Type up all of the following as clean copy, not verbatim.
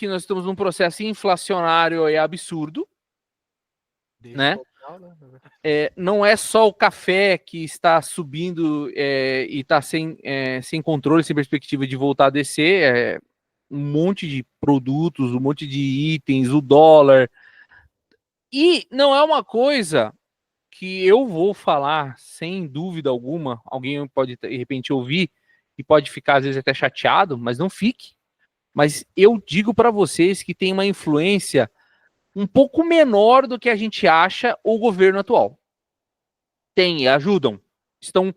que nós estamos num processo inflacionário absurdo, né? Não é só o café que está subindo e está sem controle, sem perspectiva de voltar a descer, um monte de produtos, um monte de itens, o dólar. E não é uma coisa que eu vou falar sem dúvida alguma, alguém pode de repente ouvir e pode ficar às vezes até chateado, mas não fique. Mas eu digo para vocês que tem uma influência um pouco menor do que a gente acha o governo atual. Tem, ajudam. Estão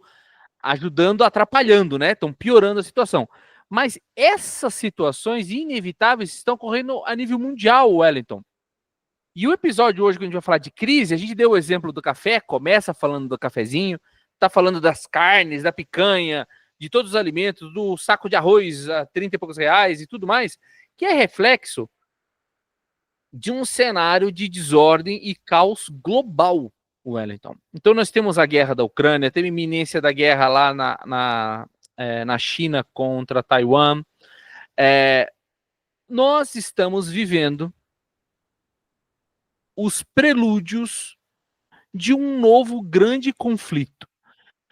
ajudando, atrapalhando, né? Estão piorando a situação. Mas essas situações inevitáveis estão ocorrendo a nível mundial, Wellington. E o episódio hoje que a gente vai falar de crise, a gente deu o exemplo do café, começa falando do cafezinho, tá falando das carnes, da picanha, de todos os alimentos, do saco de arroz a 30 e poucos reais e tudo mais, que é reflexo de um cenário de desordem e caos global, Wellington. Então nós temos a guerra da Ucrânia, temos a iminência da guerra lá na China contra Taiwan. Nós estamos vivendo os prelúdios de um novo grande conflito.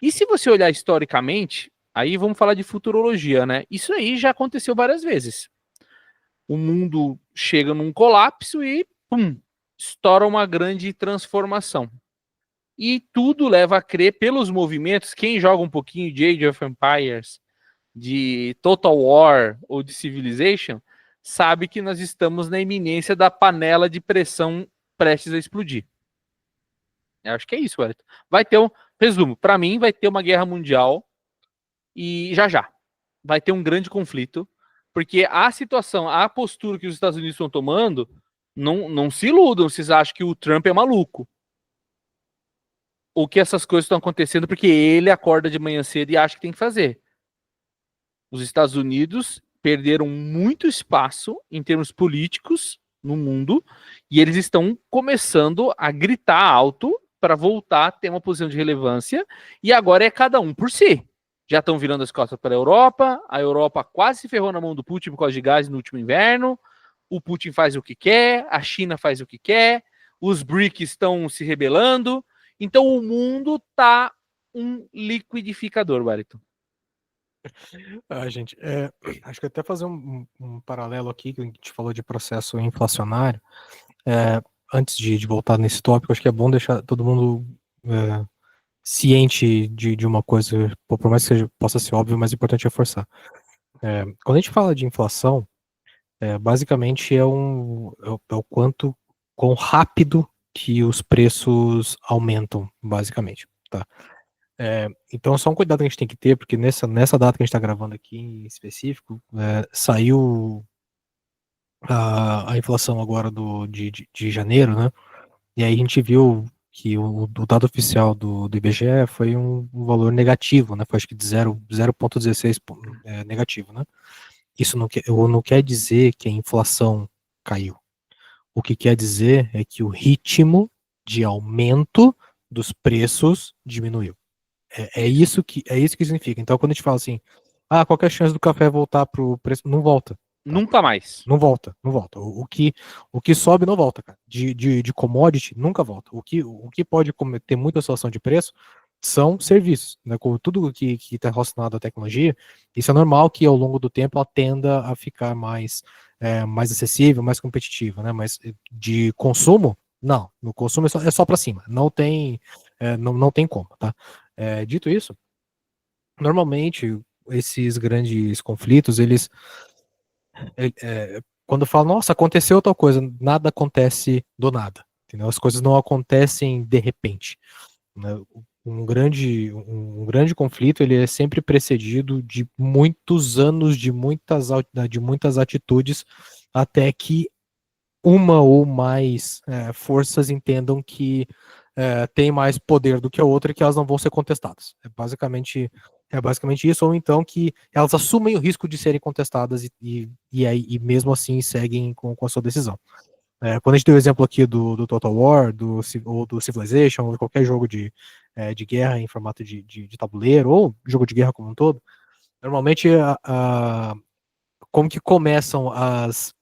E se você olhar historicamente, aí vamos falar de futurologia, né? Isso aí já aconteceu várias vezes. O mundo chega num colapso e, pum, estoura uma grande transformação. E tudo leva a crer, pelos movimentos, quem joga um pouquinho de Age of Empires, de Total War ou de Civilization, sabe que nós estamos na iminência da panela de pressão prestes a explodir. Eu acho que é isso, Wellington. Vai ter resumo, para mim vai ter uma guerra mundial e já. Vai ter um grande conflito, porque a situação, a postura que os Estados Unidos estão tomando, não se iludam, vocês acham que o Trump é maluco. Ou que essas coisas estão acontecendo porque ele acorda de manhã cedo e acha que tem que fazer. Os Estados Unidos perderam muito espaço em termos políticos no mundo e eles estão começando a gritar alto para voltar a ter uma posição de relevância e agora é cada um por si. Já estão virando as costas para a Europa quase se ferrou na mão do Putin por causa de gás no último inverno, o Putin faz o que quer, a China faz o que quer, os BRICS estão se rebelando, então o mundo está um liquidificador, Wellington. Gente, acho que até fazer um paralelo aqui, que a gente falou de processo inflacionário, antes de voltar nesse tópico, acho que é bom deixar todo mundo ciente de uma coisa, por mais que possa ser óbvio, mas é importante reforçar. Quando a gente fala de inflação, basicamente é o quão rápido que os preços aumentam, basicamente, tá? Então só um cuidado que a gente tem que ter, porque nessa data que a gente está gravando aqui em específico, saiu a inflação agora de janeiro, né? E aí a gente viu que o dado oficial do IBGE foi um valor negativo, né? Foi acho que de 0,16 negativo, né? Isso não quer dizer que a inflação caiu. O que quer dizer é que o ritmo de aumento dos preços diminuiu. É isso que significa. Então, quando a gente fala assim, qual que é a chance do café voltar para o preço? Não volta. Tá? Nunca mais. Não volta. O que sobe não volta, cara. De commodity, nunca volta. O que pode ter muita oscilação de preço são serviços. Né? Com tudo que está relacionado à tecnologia, isso é normal que ao longo do tempo ela tenda a ficar mais acessível, mais competitiva. Né? Mas de consumo, não. No consumo é só para cima. Não tem como, tá? Dito isso, normalmente esses grandes conflitos, eles quando falam, nossa, aconteceu tal coisa, nada acontece do nada, entendeu? As coisas não acontecem de repente, né? Um grande conflito, ele é sempre precedido de muitos anos, de muitas atitudes, até que uma ou mais forças entendam que tem mais poder do que a outra e que elas não vão ser contestadas. É basicamente isso, ou então que elas assumem o risco de serem contestadas e mesmo assim seguem com a sua decisão. Quando a gente deu o exemplo aqui do Total War, ou do Civilization, ou qualquer jogo de guerra em formato de tabuleiro, ou jogo de guerra como um todo, normalmente como que começam as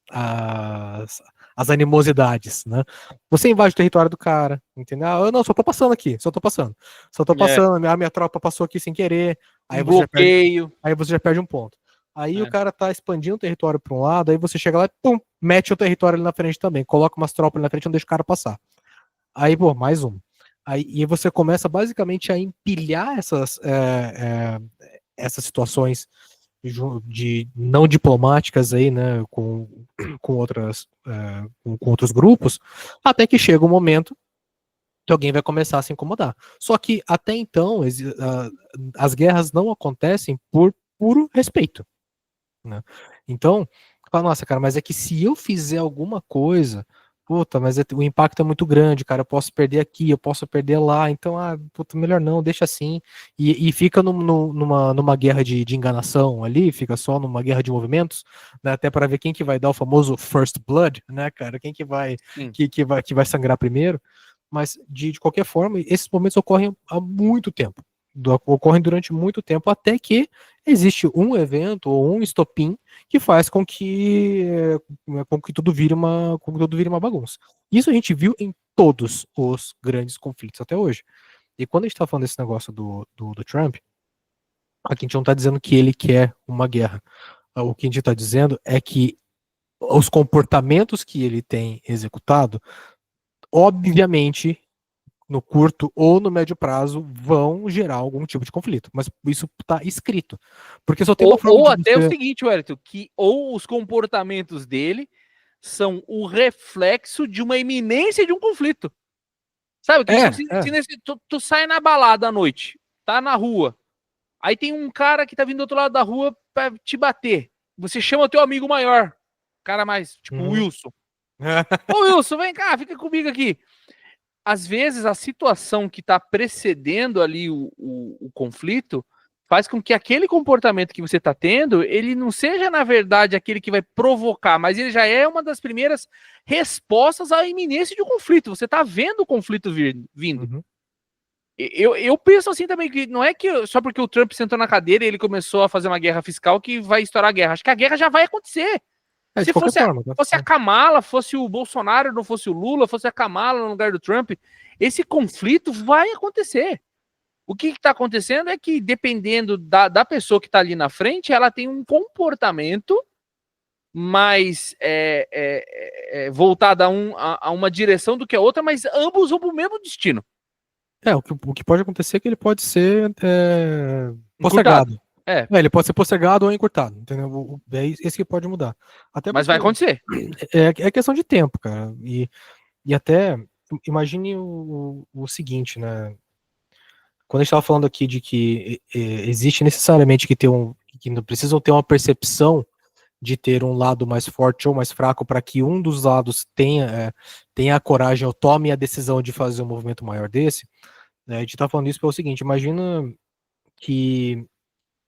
animosidades, né? Você invade o território do cara, entendeu? Ah, eu não, só tô passando aqui, só tô passando. Só tô passando, a minha tropa passou aqui sem querer, Um bloqueio. aí você já perde um ponto. Aí o É. cara tá expandindo o território para um lado, aí você chega lá e pum, mete o território ali na frente também, coloca umas tropas ali na frente e não deixa o cara passar. Aí, pô, mais um. Aí, e você começa basicamente a empilhar essas situações de não diplomáticas aí, né, com com outros grupos, até que chega um momento que alguém vai começar a se incomodar. Só que até então as guerras não acontecem por puro respeito, né? Então, fala, nossa, cara, mas é que se eu fizer alguma coisa, puta, mas o impacto é muito grande, cara, eu posso perder aqui, eu posso perder lá, então, puta, melhor não, deixa assim, e fica numa guerra de enganação ali, fica só numa guerra de movimentos, né, até para ver quem que vai dar o famoso first blood, né, cara, quem que vai, que vai sangrar primeiro, mas de qualquer forma, esses momentos ocorrem há muito tempo, ocorrem durante muito tempo, até que existe um evento ou um estopim que faz com que tudo vire uma bagunça. Isso a gente viu em todos os grandes conflitos até hoje. E quando a gente está falando desse negócio do Trump, aqui a gente não está dizendo que ele quer uma guerra. O que a gente está dizendo é que os comportamentos que ele tem executado, obviamente, no curto ou no médio prazo, vão gerar algum tipo de conflito. Mas isso está escrito. Porque só tem uma forma Ou de até o você... seguinte, Wellington, que ou os comportamentos dele são o reflexo de uma iminência de um conflito. Sabe? Que tipo, tu sai na balada à noite, tá na rua, aí tem um cara que tá vindo do outro lado da rua pra te bater. Você chama teu amigo maior, cara mais, tipo, Wilson. Ô Wilson, vem cá, fica comigo aqui. Às vezes a situação que está precedendo ali o conflito faz com que aquele comportamento que você está tendo, ele não seja, na verdade, aquele que vai provocar, mas ele já é uma das primeiras respostas à iminência de um conflito. Você está vendo o conflito vindo. Uhum. Eu penso assim também, que não é que só porque o Trump sentou na cadeira e ele começou a fazer uma guerra fiscal que vai estourar a guerra. Acho que a guerra já vai acontecer. De Se qualquer forma. fosse a Kamala, fosse o Bolsonaro, não fosse o Lula, fosse a Kamala no lugar do Trump, esse conflito vai acontecer. O que está acontecendo é que, dependendo da pessoa que está ali na frente, ela tem um comportamento mais voltado a uma direção do que a outra, mas ambos vão para o mesmo destino. O que pode acontecer é que ele pode ser postergado. Encurtado. Ele pode ser postergado ou encurtado, entendeu? É esse que pode mudar. Até Mas vai acontecer. É questão de tempo, cara. E até, imagine o seguinte, né? Quando a gente estava falando aqui de que existe necessariamente que não precisam ter uma percepção de ter um lado mais forte ou mais fraco para que um dos lados tenha a coragem ou tome a decisão de fazer um movimento maior desse, né? A gente está falando isso pelo seguinte, imagina que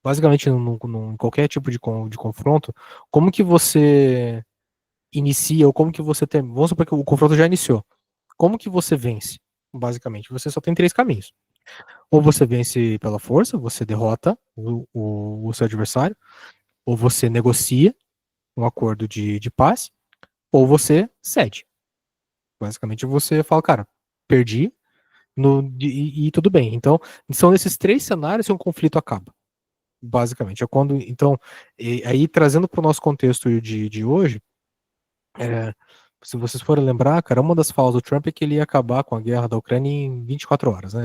basicamente num qualquer tipo de confronto, como que você inicia ou como que você tem, vamos supor que o confronto já iniciou, como que você vence? Basicamente, você só tem três caminhos. Ou você vence pela força, você derrota o seu adversário, ou você negocia um acordo de paz, ou você cede. Basicamente, você fala, cara, perdi e tudo bem. Então, são esses três cenários que um conflito acaba. Basicamente. É quando, então, aí trazendo para o nosso contexto de hoje, se vocês forem lembrar, cara, uma das falas do Trump é que ele ia acabar com a guerra da Ucrânia em 24 horas, né?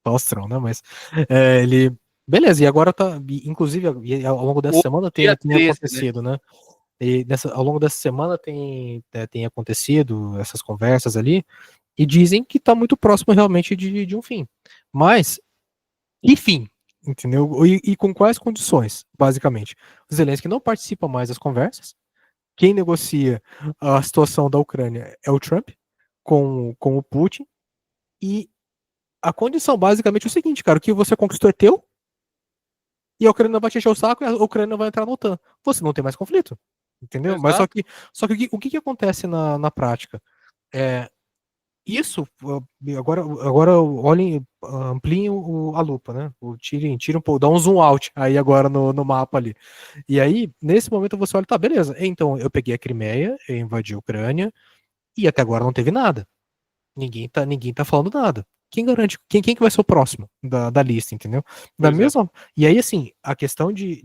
Faustrão, né? Mas ele. Beleza, e agora tá. Inclusive, ao longo dessa semana tem 13, acontecido, né? E ao longo dessa semana tem acontecido essas conversas ali, e dizem que tá muito próximo realmente de um fim. Mas, enfim, entendeu? E com quais condições, basicamente? O Zelensky não participa mais das conversas. Quem negocia a situação da Ucrânia é o Trump com o Putin. E a condição basicamente é o seguinte, cara: o que você conquistou é teu, e a Ucrânia vai te encher o saco e a Ucrânia vai entrar na OTAN. Você não tem mais conflito. Entendeu? Exato. Mas só que o que acontece na prática? Isso, agora olhem, ampliem a lupa, né? Tirem um pouco, dá um zoom out aí agora no mapa ali. E aí, nesse momento, você olha, tá, beleza. Então, eu peguei a Crimeia, eu invadi a Ucrânia, e até agora não teve nada. Ninguém tá falando nada. Quem garante? Quem que vai ser o próximo da lista, entendeu? Da Pois é. mesma. E aí, assim, a questão de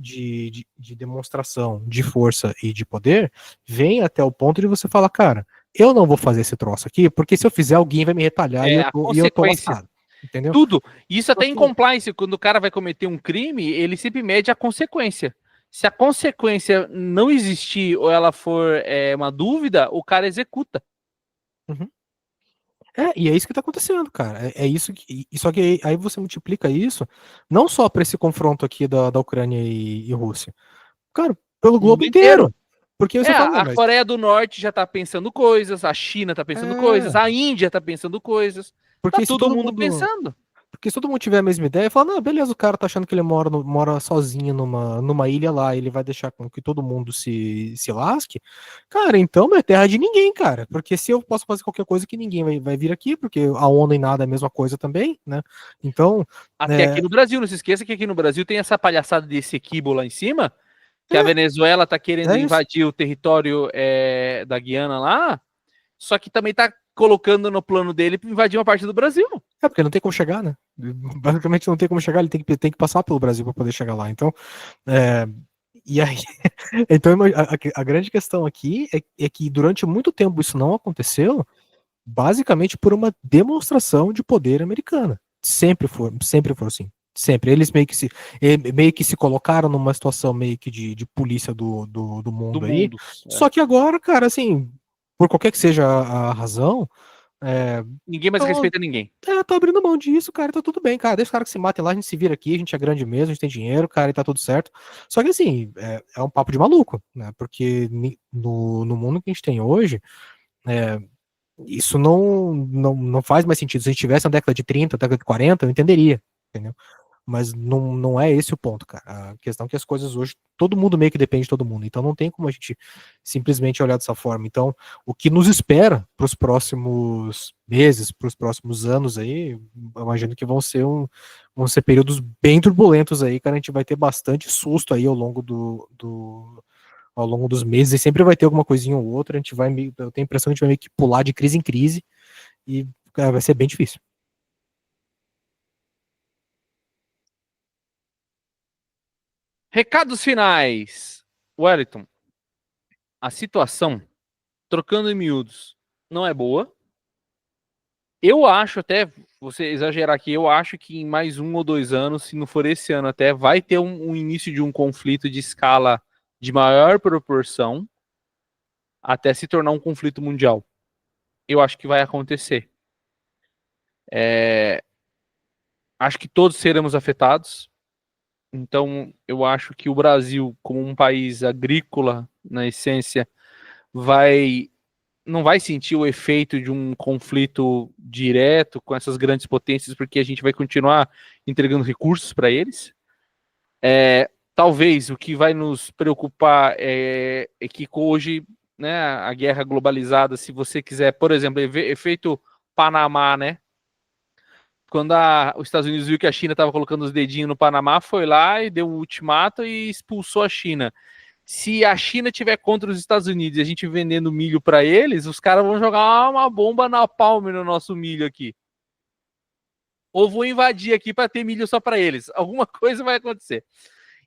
demonstração de força e de poder vem até o ponto de você falar, cara, eu não vou fazer esse troço aqui, porque se eu fizer, alguém vai me retalhar e É eu a tô, e eu tô consequência. lascado. Entendeu? Tudo. Isso Só até em que, compliance, quando o cara vai cometer um crime, ele sempre mede a consequência. Se a consequência não existir ou ela for uma dúvida, o cara executa. uhum. E é isso que tá acontecendo, cara. É isso que. Só que aí você multiplica isso, não só para esse confronto aqui da Ucrânia e Rússia. Cara, pelo O mundo globo inteiro. inteiro. Porque você fala, não, A mas. Coreia do Norte já tá pensando coisas, a China tá pensando coisas, É. a Índia tá pensando coisas. Tá Porque se todo todo mundo mundo. pensando. Porque se todo mundo tiver a mesma ideia, fala, não, beleza, o cara tá achando que ele mora sozinho numa ilha lá, ele vai deixar com que todo mundo se lasque. Cara, então não é terra de ninguém, cara. Porque se eu posso fazer qualquer coisa que ninguém vai vir aqui, porque a ONU e nada é a mesma coisa também, né? Então, Até aqui é, no Brasil, não se esqueça que aqui no Brasil tem essa palhaçada desse equibo lá em cima, que a é, Venezuela tá querendo é isso. invadir o território da Guiana lá, só que também tá colocando no plano dele pra invadir uma parte do Brasil. É porque não tem como chegar, né? Basicamente não tem como chegar, ele tem que passar pelo Brasil para poder chegar lá. Então, é, e aí, então a grande questão aqui é que durante muito tempo isso não aconteceu, basicamente por uma demonstração de poder americana. Sempre for assim. Sempre. Eles meio que se colocaram numa situação meio que de polícia do Do mundo aí. mundo. Só que agora, cara, assim, por qualquer que seja a razão, é, Ninguém mais respeita ninguém. tô abrindo mão disso, cara, tá tudo bem, cara. Deixa os caras que se matem lá, a gente se vira aqui, a gente é grande mesmo, a gente tem dinheiro, cara, e tá tudo certo. Só que assim, é um papo de maluco, né? Porque no mundo que a gente tem hoje, é, isso não faz mais sentido. Se a gente tivesse na década de 30, década de 40, eu entenderia, entendeu? Mas não é esse o ponto, cara. A questão é que as coisas hoje, todo mundo meio que depende de todo mundo. Então não tem como a gente simplesmente olhar dessa forma. Então, o que nos espera para os próximos meses, para os próximos anos aí, eu imagino que vão ser períodos bem turbulentos aí, cara. A gente vai ter bastante susto aí ao longo ao longo dos meses, e sempre vai ter alguma coisinha ou outra. Eu tenho a impressão que a gente vai meio que pular de crise em crise e, cara, vai ser bem difícil. Recados finais. Wellington, a situação, trocando em miúdos, não é boa. Eu acho até, você exagerar aqui, eu acho que em mais 1 ou 2 anos, se não for esse ano até, vai ter um início de um conflito de escala de maior proporção até se tornar um conflito mundial. Eu acho que vai acontecer. Acho que todos seremos afetados. Então, eu acho que o Brasil, como um país agrícola, na essência, vai não vai sentir o efeito de um conflito direto com essas grandes potências, porque a gente vai continuar entregando recursos para eles. Talvez o que vai nos preocupar é que hoje, né, a guerra globalizada, se você quiser, por exemplo, efeito Panamá, né? Quando os Estados Unidos viu que a China estava colocando os dedinhos no Panamá, foi lá e deu um ultimato e expulsou a China. Se a China tiver contra os Estados Unidos e a gente vendendo milho para eles, os caras vão jogar uma bomba na palma no nosso milho aqui. Ou vão invadir aqui para ter milho só para eles. Alguma coisa vai acontecer.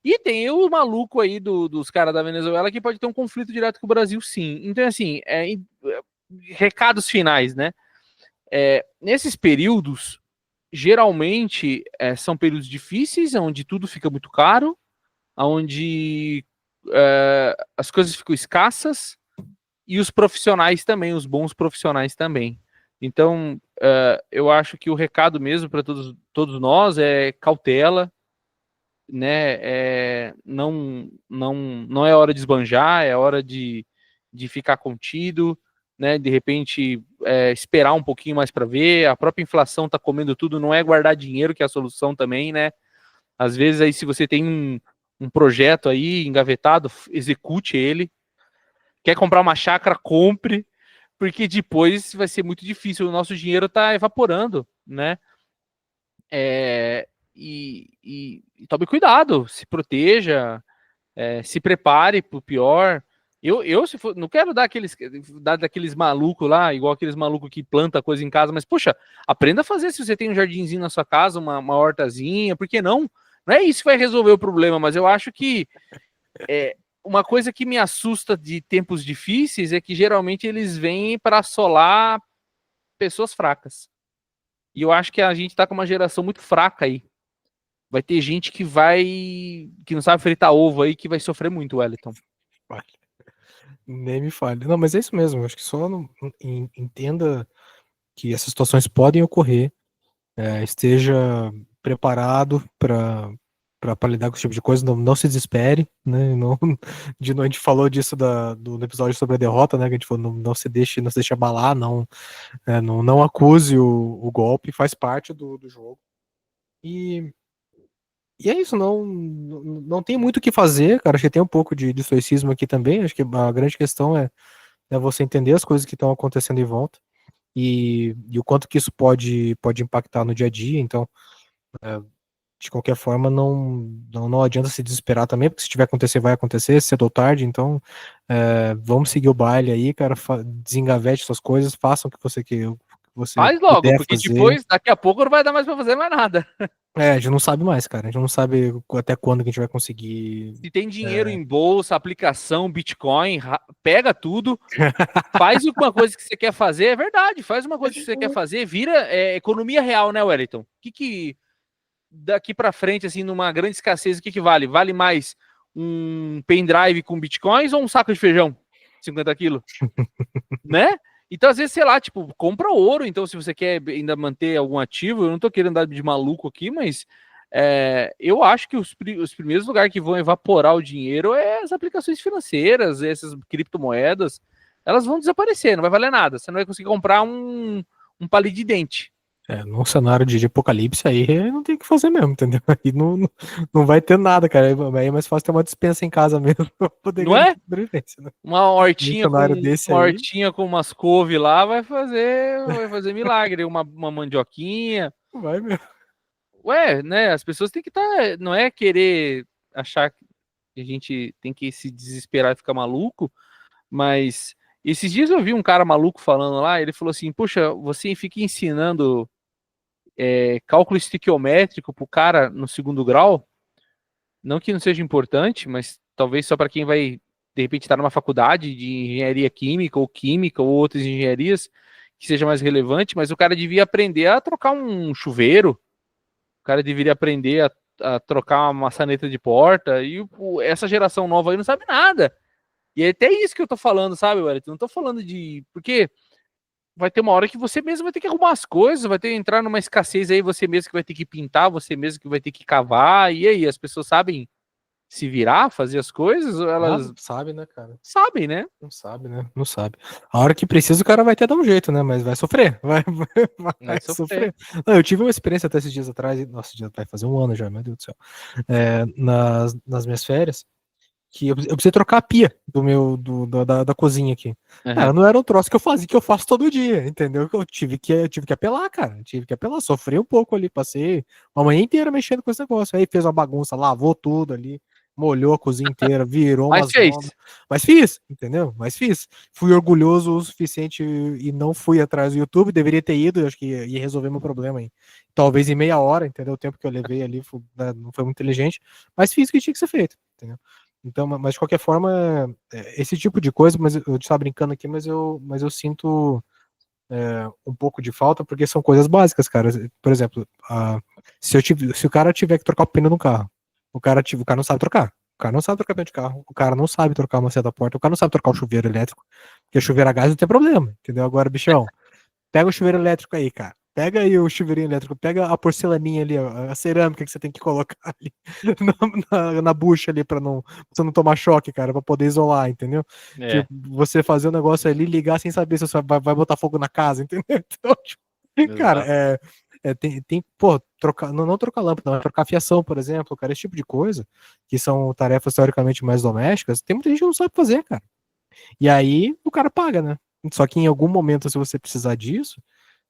E tem o maluco aí dos caras da Venezuela que pode ter um conflito direto com o Brasil, sim. Então, assim, recados finais, né? Nesses períodos, geralmente, são períodos difíceis, onde tudo fica muito caro, onde as coisas ficam escassas e os profissionais também, os bons profissionais também. Então, eu acho que o recado mesmo para todos nós é cautela, né? Não é hora de esbanjar, é hora de ficar contido, né? De repente, esperar um pouquinho mais para ver. A própria inflação está comendo tudo, não é guardar dinheiro que é a solução também, né? Às vezes aí se você tem um projeto aí engavetado, execute ele. Quer comprar uma chácara, compre, porque depois vai ser muito difícil, o nosso dinheiro tá evaporando, né? E tome cuidado, se proteja, se prepare pro pior. Eu se for, não quero dar daqueles malucos lá, igual aqueles malucos que planta coisa em casa, mas, poxa, aprenda a fazer se você tem um jardinzinho na sua casa, uma hortazinha, por que não? Não é isso que vai resolver o problema, mas eu acho que uma coisa que me assusta de tempos difíceis é que geralmente eles vêm para assolar pessoas fracas. E eu acho que a gente tá com uma geração muito fraca aí. Vai ter gente que não sabe fritar ovo aí, que vai sofrer muito, Wellington. Nem me fale. Não, mas é isso mesmo. Eu acho que só entenda que essas situações podem ocorrer, esteja preparado para lidar com esse tipo de coisa, não se desespere, né? Não, a gente falou disso do episódio sobre a derrota, né? Que a gente falou, não se deixe abalar, não acuse o golpe, faz parte do jogo. E é isso, não tem muito o que fazer, cara. Acho que tem um pouco de estoicismo aqui também. Acho que a grande questão é você entender as coisas que estão acontecendo em volta e o quanto que isso pode impactar no dia a dia. Então, de qualquer forma, não adianta se desesperar também, porque se tiver acontecer, vai acontecer, cedo ou tarde. Então, vamos seguir o baile aí, cara. Desengavete suas coisas, façam o que você Faz logo, puder porque fazer. depois, daqui a pouco, não vai dar mais pra fazer mais nada. A gente não sabe mais, cara. A gente não sabe até quando que a gente vai conseguir. Se tem dinheiro em bolsa, aplicação, Bitcoin, pega tudo, faz uma coisa que você quer fazer, é verdade, faz uma coisa que você quer fazer, vira economia real, né, Wellington? O que daqui para frente, assim, numa grande escassez, o que vale? Vale mais um pendrive com bitcoins ou um saco de feijão? 50 quilos? Né? Então, às vezes, sei lá, tipo, compra ouro, então, se você quer ainda manter algum ativo, eu não tô querendo dar de maluco aqui, mas eu acho que os primeiros lugares que vão evaporar o dinheiro é as aplicações financeiras, essas criptomoedas, elas vão desaparecer, não vai valer nada. Você não vai conseguir comprar um palito de dente. Num cenário de apocalipse aí não tem o que fazer mesmo, entendeu? Aí não vai ter nada, cara. Aí é mais fácil ter uma despensa em casa mesmo pra poder Não é? sobrevivência, né? Uma hortinha com Desse uma aí, hortinha com umas couve lá vai fazer milagre, uma mandioquinha. vai mesmo. Ué, né? As pessoas têm que estar, não é querer achar que a gente tem que se desesperar e ficar maluco, mas esses dias eu vi um cara maluco falando lá, ele falou assim: "Poxa, você fica ensinando cálculo estequiométrico pro cara no segundo grau, não que não seja importante, mas talvez só para quem vai de repente estar numa faculdade de engenharia química ou outras engenharias que seja mais relevante, mas o cara devia aprender a trocar um chuveiro, o cara deveria aprender a trocar uma maçaneta de porta, e essa geração nova aí não sabe nada. E é até isso que eu tô falando, sabe, Wellington? Não tô falando de. Porque vai ter uma hora que você mesmo vai ter que arrumar as coisas, vai ter que entrar numa escassez aí, você mesmo que vai ter que pintar, você mesmo que vai ter que cavar, e aí, as pessoas sabem se virar, fazer as coisas, ou elas Sabe, né, cara? sabem, né? Não sabe, né? Não sabe. A hora que precisa, o cara vai ter dar um jeito, né? Mas vai sofrer. Vai Vai sofrer. sofrer. Não, eu tive uma experiência até esses dias atrás. Nossa, já vai fazer um ano já, meu Deus do céu. Nas minhas férias, que eu precisei trocar a pia da cozinha aqui. Cara, Uhum. não era um troço que eu fazia, que eu faço todo dia, entendeu? Eu tive que apelar, cara. Tive que apelar. Sofri um pouco ali, passei uma manhã inteira mexendo com esse negócio. Aí fez uma bagunça, lavou tudo ali, molhou a cozinha inteira, virou Mas umas fez. bombas. Mas fiz, entendeu? Mas fiz. Fui orgulhoso o suficiente e não fui atrás do YouTube. Deveria ter ido, acho que ia resolver meu problema aí. Talvez em meia hora, entendeu? O tempo que eu levei ali não foi muito inteligente. Mas fiz o que tinha que ser feito, entendeu? Então, mas de qualquer forma, esse tipo de coisa, mas eu estava brincando aqui, mas eu sinto um pouco de falta, porque são coisas básicas, cara. Por exemplo, se o cara tiver que trocar o pneu no carro, o cara não sabe trocar. O cara não sabe trocar pneu de carro, o cara não sabe trocar uma da porta, o cara não sabe trocar o chuveiro elétrico, porque chuveiro a gás não tem problema, entendeu? Agora, bichão, pega o chuveiro elétrico aí, cara. Pega aí o chuveirinho elétrico, pega a porcelaninha ali, a cerâmica que você tem que colocar ali na bucha ali pra você não tomar choque, cara, pra poder isolar, entendeu? É, Tipo, você fazer o negócio ali, ligar sem saber se você vai botar fogo na casa, entendeu? Então, tipo, cara, exato. pô, trocar, não trocar lâmpada, não, trocar fiação, por exemplo, cara, esse tipo de coisa, que são tarefas teoricamente mais domésticas, tem muita gente que não sabe fazer, cara. E aí o cara paga, né? Só que em algum momento, se você precisar disso,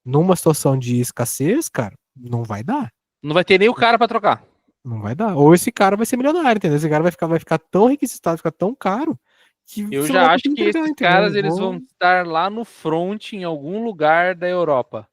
numa situação de escassez, cara, não vai dar. Não vai ter nem o cara pra trocar. Não vai dar. Ou esse cara vai ser milionário, entendeu? Esse cara vai ficar tão requisitado, ficar tão caro, que Eu você não vai já acho conseguir que entregar, esses entendeu? caras eles vão estar lá no front em algum lugar da Europa.